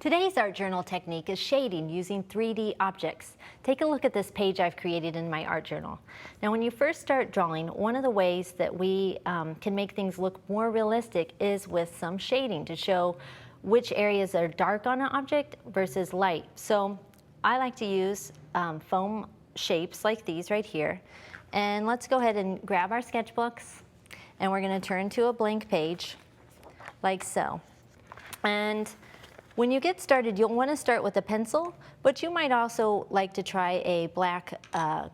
Today's art journal technique is shading using 3D objects. Take a look at this page I've created in my art journal. Now when you first start drawing, one of the ways that we can make things look more realistic is with some shading to show which areas are dark on an object versus light. So I like to use foam shapes like these right here. And let's go ahead and grab our sketchbooks, and we're going to turn to a blank page like so. And when you get started, you'll want to start with a pencil, but you might also like to try a black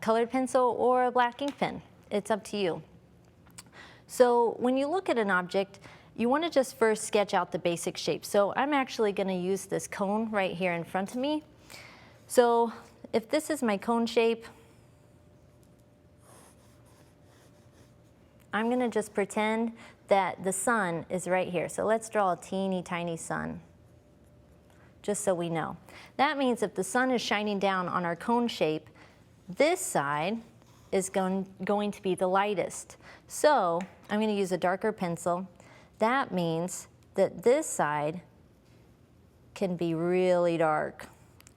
colored pencil or a black ink pen. It's up to you. So when you look at an object, you want to just first sketch out the basic shape. So I'm actually going to use this cone right here in front of me. So if this is my cone shape, I'm going to just pretend that the sun is right here. So let's draw a teeny tiny sun, just so we know. That means if the sun is shining down on our cone shape, this side is going to be the lightest. So I'm going to use a darker pencil. That means that this side can be really dark.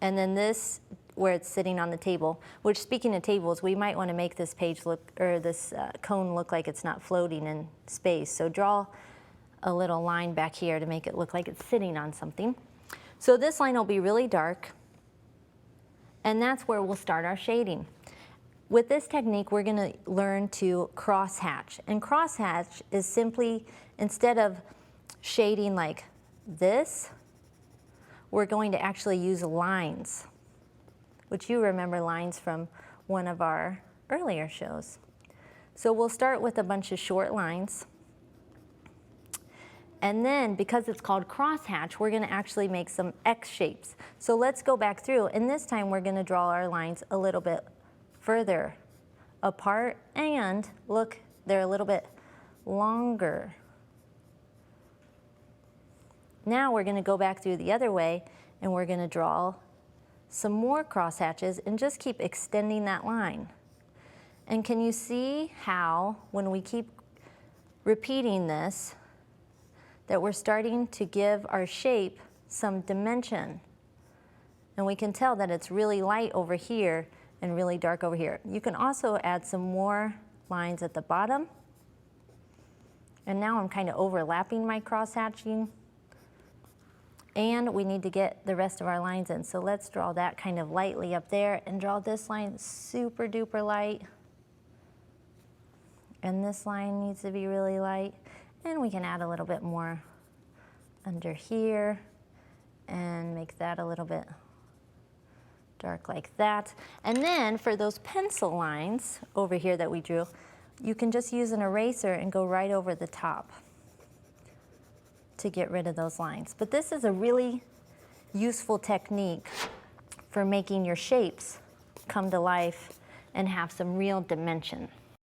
And then this, where it's sitting on the table, which, speaking of tables, we might want to make this page look, or this cone look like it's not floating in space. So draw a little line back here to make it look like it's sitting on something. So this line will be really dark, and that's where we'll start our shading. With this technique, we're going to learn to crosshatch. And crosshatch is simply, instead of shading like this, we're going to actually use lines, which you remember lines from one of our earlier shows. So we'll start with a bunch of short lines. And then, because it's called crosshatch, we're going to actually make some X shapes. So let's go back through, and this time we're going to draw our lines a little bit further apart, and look, they're a little bit longer. Now we're going to go back through the other way, and we're going to draw some more crosshatches and just keep extending that line. And can you see how, when we keep repeating this, that we're starting to give our shape some dimension? And we can tell that it's really light over here and really dark over here. You can also add some more lines at the bottom. And now I'm kind of overlapping my crosshatching. And we need to get the rest of our lines in. So let's draw that kind of lightly up there, and draw this line super duper light. And this line needs to be really light. And we can add a little bit more under here and make that a little bit dark like that. And then for those pencil lines over here that we drew, you can just use an eraser and go right over the top to get rid of those lines. But this is a really useful technique for making your shapes come to life and have some real dimension.